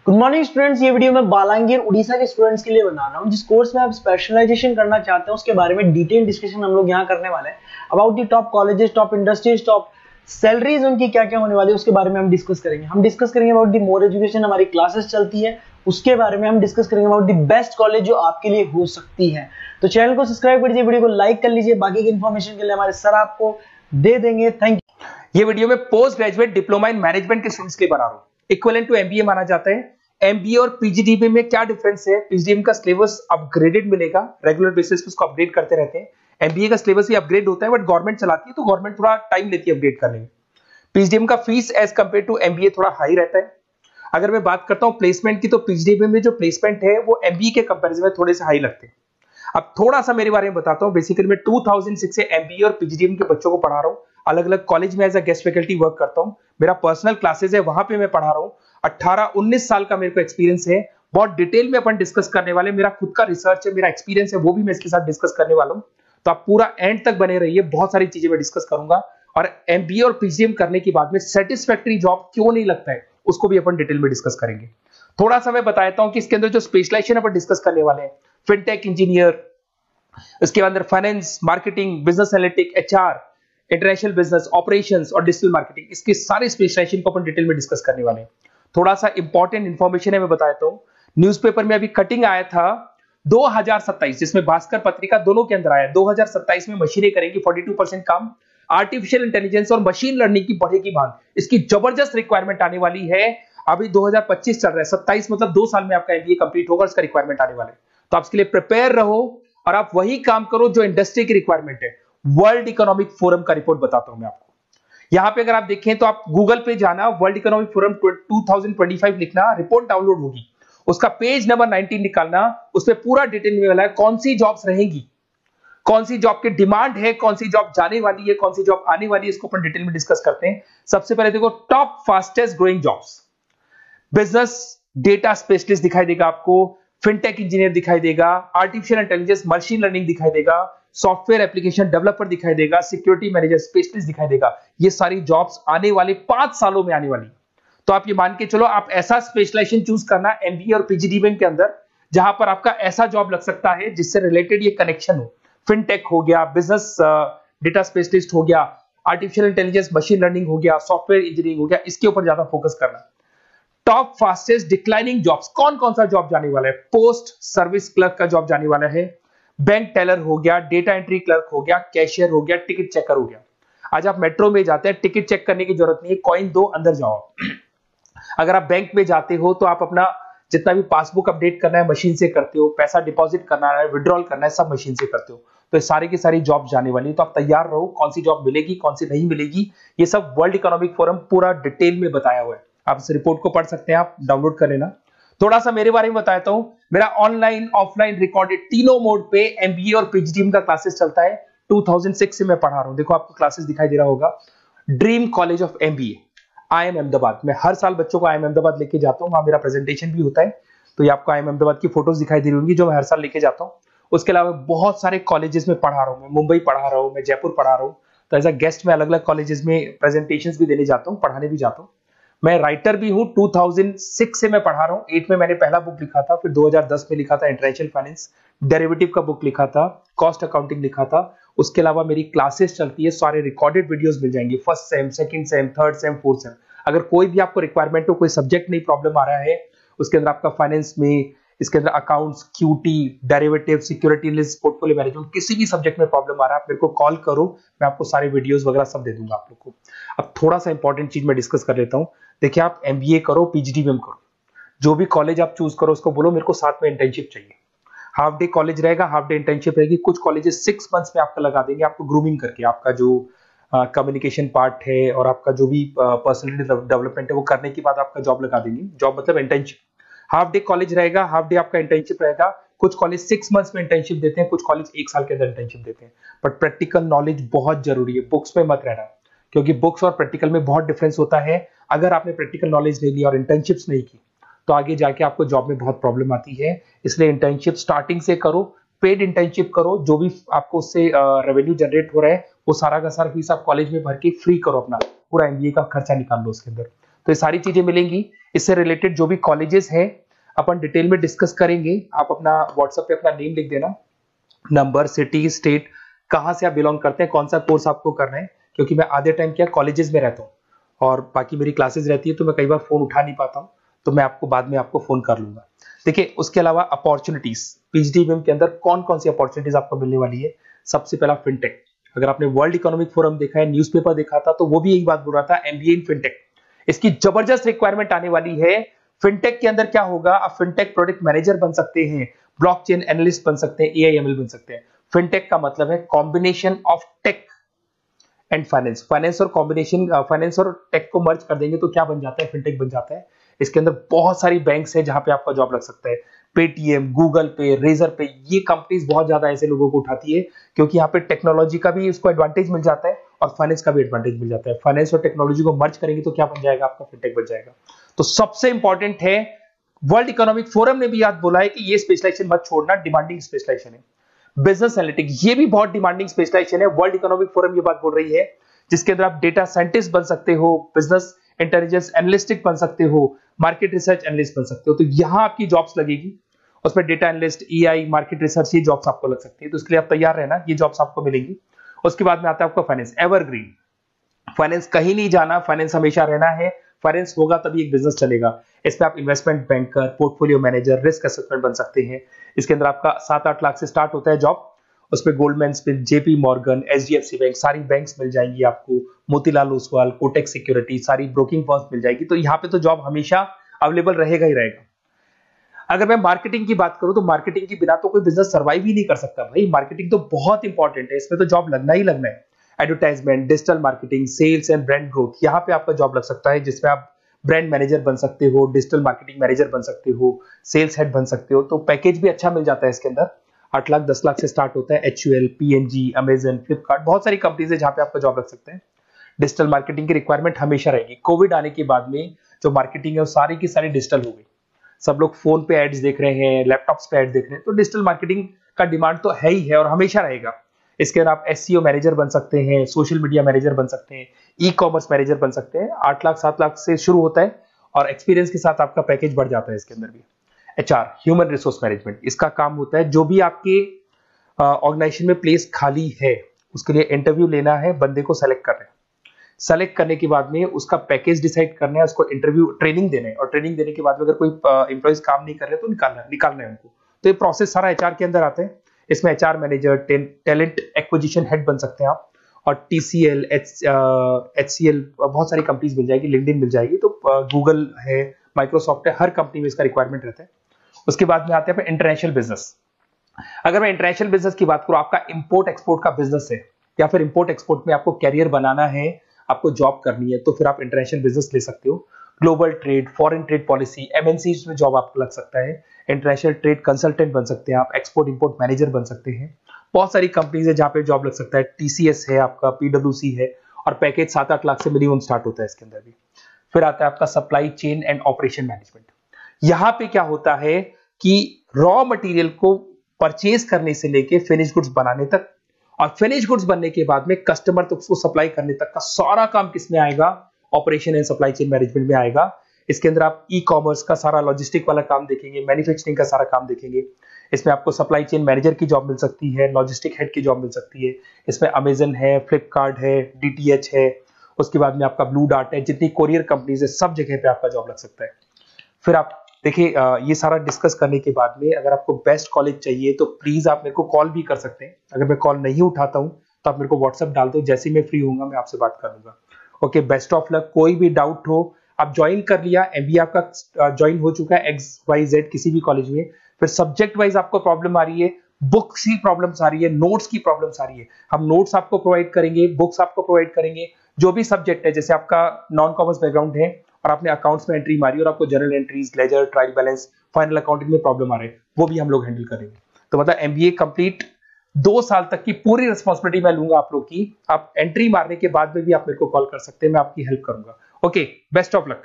Good morning students. ये video मैं बालांगीर उड़ीसा के स्टूडेंट्स के लिए बना रहा हूँ। जिस कोर्स में आप स्पेशलाइजेशन करना चाहते हैं उसके बारे में डिटेल डिस्कशन हम लोग यहाँ करने वाले हैं। About the top colleges, top industries, top salaries उनकी क्या क्या होने वाली है उसके बारे में हम डिस्कस करेंगे। अबाउट दी मोर एजुकेशन, हमारी क्लासेस चलती है उसके बारे में हम डिस्कस करेंगे। अबाउट दी बेस्ट कॉलेज जो आपके लिए हो सकती है। तो चैनल को सब्सक्राइब कर दीजिए, वीडियो को लाइक कर लीजिए। बाकी की इन्फॉर्मेशन के लिए हमारे सर आपको दे देंगे। Thank you. ये वीडियो में post graduate diploma in management के स्टूडेंट्स के लिए बना रहा हूं। इक्विवेलेंट टू एमबीए माना जाता है। एमबीए और पीजीडीबी में क्या डिफरेंस है? पीजीडीबी का सिलेबस अपग्रेडेड मिलेगा, रेगुलर बेसिस पे उसको अपडेट करते रहते हैं। एमबीए का सिलेबस भी अपग्रेड होता है, बट गवर्नमेंट चलाती है तो गवर्नमेंट थोड़ा टाइम लेती है अपडेट करने में। पीजीडीबी का fees as compare to MBA थोड़ा हाई रहता है। अगर मैं बात करता हूं प्लेसमेंट की, तो पीजीडीबी में जो प्लेसमेंट है वो एमबीए के कंपेरिजन में थोड़े से हाई लगते हैं। अब थोड़ा सा मेरे बारे में बताता हूं। बेसिकली मैं 2006 से एमबीए और पीजीडीबी के बच्चों को पढ़ा रहा हूं। अलग अलग कॉलेज में as a guest faculty work करता हूं। मेरा पर्सनल क्लासेस है, वहां पे मैं पढ़ा रहा हूं। 18-19 साल का मेरे को एक्सपीरियंस है। बहुत डिटेल में अपन डिस्कस करने वाले। मेरा खुद का रिसर्च है, मेरा एक्सपीरियंस है, वो भी मैं इसके साथ डिस्कस करने वाला हूं। तो आप पूरा एंड तक बने रहिए, बहुत सारी चीजें मैं डिस्कस करूंगा। और एमबीए और पीजीडीबी करने के बाद में सेटिस्फैक्टरी जॉब क्यों नहीं लगता है उसको भी अपन डिटेल में डिस्कस करेंगे। थोड़ा सा मैं बताता हूं कि इसके अंदर जो स्पेशलाइजेशन अपन डिस्कस करने वाले हैं, फिनटेक इंजीनियर, इसके अंदर finance, marketing, business analytic, HR, international business, operations और डिजिटल मार्केटिंग, इसके सारे स्पेशलाइजेशन को अपन डिटेल में डिस्कस करने वाले हैं। थोड़ा सा इंपॉर्टेंट इंफॉर्मेशन है, मैं बताता हूं। न्यूज़पेपर में अभी कटिंग आया था 2027, जिसमें भास्कर पत्रिका दोनों के अंदर आया। 2027 में मशीनें करेंगी 42% काम। आर्टिफिशियल इंटेलिजेंस और मशीन लर्निंग की बढ़ेगी मांग। इसकी जबरदस्त रिक्वायरमेंट आने वाली है। अभी 2025 चल रहा है, 27 मतलब 2 साल में आपका एमबीए कंप्लीट होगा, इसका रिक्वायरमेंट आने वाले। तो आप इसके लिए प्रिपेयर रहो और आप वही काम करो जो इंडस्ट्री की रिक्वायरमेंट है। वर्ल्ड इकोनॉमिक फोरम का रिपोर्ट बताता हूं मैं आपको। यहां पे अगर आप देखें तो आप गूगल पे जाना, वर्ल्ड इकोनॉमिक फोरम 2025 लिखना, रिपोर्ट डाउनलोड होगी। उसका पेज नंबर 19 निकालना, उसमें पूरा डिटेल में है कौन सी जॉब्स रहेंगी, कौन सी जॉब की डिमांड है, कौन सी जॉब जाने वाली है, कौन सी जॉब आने वाली है, इसको अपन डिटेल में डिस्कस करते हैं। सबसे पहले देखो, top fastest growing jobs. Business data specialist दिखाई देगा आपको, फिनटेक इंजीनियर दिखाई देगा, आर्टिफिशियल इंटेलिजेंस मशीन लर्निंग दिखाई देगा, सॉफ्टवेयर एप्लीकेशन डेवलपर दिखाई देगा, सिक्योरिटी मैनेजर स्पेशलिस्ट दिखाई देगा। ये सारी जॉब्स आने वाले 5 सालों में आने वाली। तो आप ये मान के चलो, आप ऐसा स्पेशलाइजेशन चूज करना एमबीए और पीजीडीबी के अंदर जहां पर आपका ऐसा जॉब लग सकता है जिससे रिलेटेड ये कनेक्शन हो। फिनटेक हो गया, बिजनेस डेटा स्पेशलिस्ट हो गया, आर्टिफिशियल इंटेलिजेंस मशीन लर्निंग हो गया, सॉफ्टवेयर इंजीनियरिंग हो गया, इसके ऊपर ज्यादा फोकस करना। टॉप फास्टेस्ट डिक्लाइनिंग जॉब्स, कौन कौन सा जॉब जाने वाला है? पोस्ट सर्विस क्लर्क का जॉब जाने वाला है, बैंक टेलर हो गया, डेटा एंट्री क्लर्क हो गया, कैशियर हो गया, टिकट चेकर हो गया। आज आप मेट्रो में जाते हैं, टिकट चेक करने की जरूरत नहीं है, कॉइन दो अंदर जाओ। अगर आप बैंक में जाते हो तो आप अपना जितना भी पासबुक अपडेट करना है मशीन से करते हो, पैसा डिपॉजिट करना है, विड्रॉल करना है, सब मशीन से करते हो। तो सारी की सारी जॉब जाने वाली है। तो आप तैयार रहो, कौन सी जॉब मिलेगी, कौन सी नहीं मिलेगी, ये सब वर्ल्ड इकोनॉमिक फोरम पूरा डिटेल में बताया हुआ है। आप इस रिपोर्ट को पढ़ सकते हैं, आप डाउनलोड कर लेना। थोड़ा सा मेरे बारे में बताता हूं। मेरा ऑनलाइन, ऑफलाइन, रिकॉर्डेड तीनों मोड पे एमबीए और पीजीडीबी का क्लासेस चलता है। 2006 से मैं पढ़ा रहा हूं। देखो आपको क्लासेस दिखाई दे रहा होगा। Dream college of MBA, IIM Ahmedabad. मैं हर साल बच्चों को IIM अहमदाबाद लेके जाता हूं, वहां मेरा प्रेजेंटेशन भी होता है। तो ये आपको IIM अहमदाबाद की फोटोज दिखाई दे रही होंगी जो मैं हर साल लेके जाता हूं। उसके अलावा बहुत सारे कॉलेजेस में पढ़ा रहा हूं। मैं मुंबई पढ़ा रहा हूं, मैं जयपुर पढ़ा रहा हूं। तो एज अ गेस्ट में अलग अलग कॉलेजेस में प्रेजेंटेशंस भी देने जाता हूं, पढ़ाने भी जाता हूं। मैं राइटर भी हूं। 2006 से मैं पढ़ा रहा हूं। 8 में मैंने पहला बुक लिखा था, फिर 2010 में लिखा था इंटरनेशनल फाइनेंस, डेरिवेटिव का बुक लिखा था, कॉस्ट अकाउंटिंग लिखा था। उसके अलावा मेरी क्लासेस चलती है, सारे रिकॉर्डेड वीडियोस मिल जाएंगे, first sem, second same, third same, fourth same. अगर कोई भी आपको रिक्वायरमेंट हो, कोई सब्जेक्ट नहीं प्रॉब्लम आ रहा है, उसके अंदर आपका फाइनेंस में, इसके अंदर accounts, QT, derivative, security list, portfolio management, किसी भी सब्जेक्ट में प्रॉब्लम आ रहा है, आप मेरे को कॉल करो, मैं आपको सारे वीडियोस वगैरह सब दे दूंगा आप लोग को। अब थोड़ा सा इंपॉर्टेंट चीज मैं डिस्कस कर लेता हूं। देखिए, आप एमबीए करो, पीजीडीबी करो, जो भी कॉलेज आप चूज करो उसको बोलो मेरे को साथ में इंटर्नशिप चाहिए। हाफ डे कॉलेज रहेगा, हाफ डे इंटर्नशिप रहेगी। कुछ कॉलेजेस 6 मंथ्स में आपका लगा देंगे, आपको ग्रूमिंग करके, आपका जो कम्युनिकेशन पार्ट है और आपका जो भी पर्सनैलिटी डेवलपमेंट है वो करने के बाद आपका जॉब लगा देंगे। जॉब मतलब इंटर्नशिप। हाफ डे कॉलेज रहेगा, हाफ डे आपका इंटर्नशिप रहेगा। कुछ कॉलेज 6 मंथ्स में इंटर्नशिप देते हैं, कुछ कॉलेज 1 साल के अंदर इंटर्नशिप देते हैं। बट प्रैक्टिकल नॉलेज बहुत जरूरी है, बुक्स में मत रहना, क्योंकि बुक्स और प्रैक्टिकल में बहुत डिफरेंस होता है। अगर आपने प्रैक्टिकल नॉलेज नहीं ली और इंटर्नशिप्स नहीं की तो आगे जाके आपको जॉब में बहुत प्रॉब्लम आती है। इसलिए इंटर्नशिप स्टार्टिंग से करो, पेड इंटर्नशिप करो, जो भी आपको उससे रेवेन्यू जनरेट हो रहा है वो सारा का सारा फीस आप कॉलेज में भर के फ्री करो, अपना पूरा एमबीए का खर्चा निकाल लो उसके अंदर। तो ये सारी चीजें मिलेंगी। इससे रिलेटेड जो भी कॉलेजेस हैं अपन डिटेल में डिस्कस करेंगे। आप अपना व्हाट्सएप पे अपना नेम लिख देना, नंबर, सिटी, स्टेट, कहाँ से आप बिलोंग करते हैं, कौन सा कोर्स आपको करना है, क्योंकि मैं आधे टाइम क्या कॉलेजेस में रहता हूँ और बाकी मेरी क्लासेस रहती है, तो मैं कई बार फोन उठा नहीं पाता हूँ, तो मैं आपको बाद में आपको फोन कर लूंगा। देखिए उसके अलावा अपॉर्चुनिटीज, पीजीडीबीएम के अंदर कौन कौन सी अपॉर्चुनिटीज आपको मिलने वाली है। सबसे पहला फिनटेक, अगर आपने वर्ल्ड इकोनॉमिक फोरम देखा है, न्यूज़पेपर देखा था, तो वो भी यही बात बोल रहा था, एमबीए इन फिनटेक, इसकी जबरदस्त रिक्वायरमेंट आने वाली है। फिनटेक के अंदर क्या होगा, आप फिनटेक प्रोडक्ट मैनेजर बन सकते हैं, ब्लॉकचेन एनालिस्ट बन सकते हैं, एआईएमएल बन सकते हैं। फिनटेक का मतलब है combination of tech and finance, finance और कॉम्बिनेशन, फाइनेंस और टेक को मर्ज कर देंगे तो क्या बन जाता है, फिनटेक बन जाता है। इसके अंदर बहुत सारी बैंक्स है जहां पे आपका जॉब लग सकता है, पेटीएम, गूगल पे, रेजर पे, ये कंपनीज बहुत ज्यादा ऐसे लोगों को उठाती है क्योंकि यहाँ पे टेक्नोलॉजी का भी उसको एडवांटेज मिल जाता है और फाइनेंस का भी एडवांटेज मिल जाता है। फाइनेंस और टेक्नोलॉजी को मर्ज करेंगे तो क्या बन जाएगा, आपका फिनटेक बन जाएगा। तो सबसे इंपॉर्टेंट है, वर्ल्ड इकोनॉमिक फोरम ने भी याद बोला है कि ये स्पेशलाइजेशन मत छोड़ना, डिमांडिंग स्पेशलाइजेशन है। बिजनेस एनालिटिक, ये भी बहुत डिमांडिंग स्पेशलाइजेशन है, वर्ल्ड इकोनॉमिक फोरम ये बात बोल रही है, जिसके अंदर आप डेटा साइंटिस्ट बन सकते हो, बिजनेस इंटेलिजेंस एनालिस्टिक बन सकते हो, मार्केट रिसर्च एनालिस्ट बन सकते हो। तो यहां आपकी जॉब्स लगेगी, उसमें data analyst, EI, market research, ये जॉब्स आपको लग सकती है। तो इसके लिए आप तैयार रहना, ये जॉब्स आपको मिलेंगी। उसके बाद में आता है आपका फाइनेंस, एवरग्रीन फाइनेंस, कहीं नहीं जाना, फाइनेंस हमेशा रहना है, फाइनेंस होगा तभी एक बिजनेस चलेगा। इसमें आप investment banker, portfolio manager, risk assessment बन सकते हैं। इसके अंदर आपका 7-8 लाख से स्टार्ट होता है जॉब, उसमें Goldman Smith, JP Morgan, HDFC bank, सारी बैंक्स मिल जाएंगी आपको, मोतीलाल ओसवाल, कोटक सिक्योरिटी, सारी ब्रोकिंग फर्म्स मिल जाएगी। तो यहाँ पे तो जॉब हमेशा अवेलेबल रहेगा ही रहेगा। अगर मैं मार्केटिंग की बात करूं तो मार्केटिंग के बिना तो कोई बिजनेस सर्वाइव ही नहीं कर सकता भाई, मार्केटिंग तो बहुत इंपॉर्टेंट है, इसमें तो जॉब लगना ही लगना है। Advertisement, digital marketing, sales and brand growth, यहाँ पे आपका जॉब लग सकता है, जिसमें आप ब्रांड मैनेजर बन सकते हो, डिजिटल मार्केटिंग मैनेजर बन सकते हो, सेल्स हेड बन सकते हो। तो पैकेज भी अच्छा मिल जाता है इसके अंदर, 8 लाख 10 लाख से स्टार्ट होता है। एचयूएल, पीएनजी, अमेजन, फ्लिपकार्ट, बहुत सारी कंपनीज है जहां पे आपका जॉब लग सकते हैं। डिजिटल मार्केटिंग की रिक्वायरमेंट हमेशा रहेगी। कोविड आने के बाद में जो मार्केटिंग है वो सारी की सारी डिजिटल हो गई, सब लोग फोन पे एड्स देख रहे हैं, लैपटॉप्स पे एड्स देख रहे हैं, तो डिजिटल मार्केटिंग का डिमांड तो है ही है और हमेशा रहेगा। इसके अंदर आप एसईओ मैनेजर बन सकते हैं, सोशल मीडिया मैनेजर बन सकते हैं, ई कॉमर्स मैनेजर बन सकते हैं। 8 लाख 7 लाख से शुरू होता है और एक्सपीरियंस के साथ आपका पैकेज बढ़ जाता है इसके अंदर भी। एचआर, ह्यूमन रिसोर्स मैनेजमेंट, इसका काम होता है जो भी आपके ऑर्गेनाइजेशन में प्लेस खाली है उसके लिए इंटरव्यू लेना है, बंदे को सेलेक्ट करना है, सेलेक्ट करने के बाद में उसका पैकेज डिसाइड करना है, उसको इंटरव्यू ट्रेनिंग देना है और ट्रेनिंग देने के बाद में अगर कोई एम्प्लॉइज काम नहीं कर रहे तो निकालना है उनको। तो ये प्रोसेस सारा एचआर के अंदर आता है। इसमें HR manager, talent acquisition head बन सकते हैं आप, और टीसीएल, एचसीएल, बहुत सारी कंपनीज मिल जाएगी, लिंक्डइन मिल जाएगी, तो गूगल है, माइक्रोसॉफ्ट है, हर कंपनी में इसका रिक्वायरमेंट रहता है। उसके बाद में आते हैं इंटरनेशनल बिजनेस। अगर मैं इंटरनेशनल बिजनेस की बात करूं, आपका इंपोर्ट एक्सपोर्ट का बिजनेस है या फिर इंपोर्ट एक्सपोर्ट में आपको कैरियर बनाना है, आपको जॉब करनी है, तो फिर आप इंटरनेशनल बिजनेस ले सकते हो। Global trade, foreign trade policy, MNCs में जॉब आपको लग सकता है, इंटरनेशनल ट्रेड कंसल्टेंट बन सकते हैं आप, एक्सपोर्ट इंपोर्ट मैनेजर बन सकते हैं। बहुत सारी कंपनीज है जहां पे जॉब लग सकता है, टीसीएस है आपका, पीडब्ल्यूसी है, और पैकेज 7-8 लाख से मिनिमम स्टार्ट होता है इसके अंदर भी। फिर आता है आपका supply chain and operation management. यहां पे क्या होता है कि रॉ मटेरियल को परचेज करने से लेके फिनिश गुड्स बनाने तक, और फिनिश गुड्स बनने के बाद में कस्टमर तक उसको सप्लाई करने तक का सारा काम किसमें आएगा, operation and supply chain management में आएगा। इसके अंदर आप ई कॉमर्स का सारा लॉजिस्टिक वाला काम देखेंगे, मैन्युफैक्चरिंग का सारा काम देखेंगे। इसमें आपको सप्लाई चेन मैनेजर की जॉब मिल सकती है, लॉजिस्टिक हेड की जॉब मिल सकती है। इसमें अमेजन है, फ्लिपकार्ट है, डीटीएच है, उसके बाद में आपका ब्लू डार्ट है, जितनी कोरियर कंपनीज है सब जगह पे आपका जॉब लग सकता है। फिर आप देखिए, ये सारा डिस्कस करने के बाद में अगर आपको बेस्ट कॉलेज चाहिए तो प्लीज आप मेरे को कॉल भी कर सकते हैं। अगर मैं कॉल नहीं उठाता हूं तो आप मेरे को व्हाट्सएप डाल दो, जैसे ही मैं फ्री होऊंगा मैं आपसे बात करूंगा। Okay, best of luck. कोई भी डाउट हो, आप ज्वाइन कर लिया, एमबीए आपका ज्वाइन हो चुका है XYZ किसी भी कॉलेज में, फिर सब्जेक्ट वाइज आपको प्रॉब्लम आ रही है, बुक्स की प्रॉब्लम्स आ रही है, नोट्स की प्रॉब्लम्स आ रही है, हम नोट्स आपको प्रोवाइड करेंगे, बुक्स आपको प्रोवाइड करेंगे। जो भी सब्जेक्ट है, जैसे आपका नॉन कॉमर्स बैकग्राउंड है और आपने अकाउंट्स में एंट्री मारी और आपको general entries, ledger, trial balance, final accounting में प्रॉब्लम आ रहे हैं, वो भी हम लोग हैंडल करेंगे। तो मतलब एमबीए कंप्लीट 2 साल तक की पूरी रिस्पॉन्सिबिलिटी मैं लूंगा आप लोग की। आप एंट्री मारने के बाद में भी आप मेरे को कॉल कर सकते हैं, मैं आपकी हेल्प करूंगा। Okay, best of luck.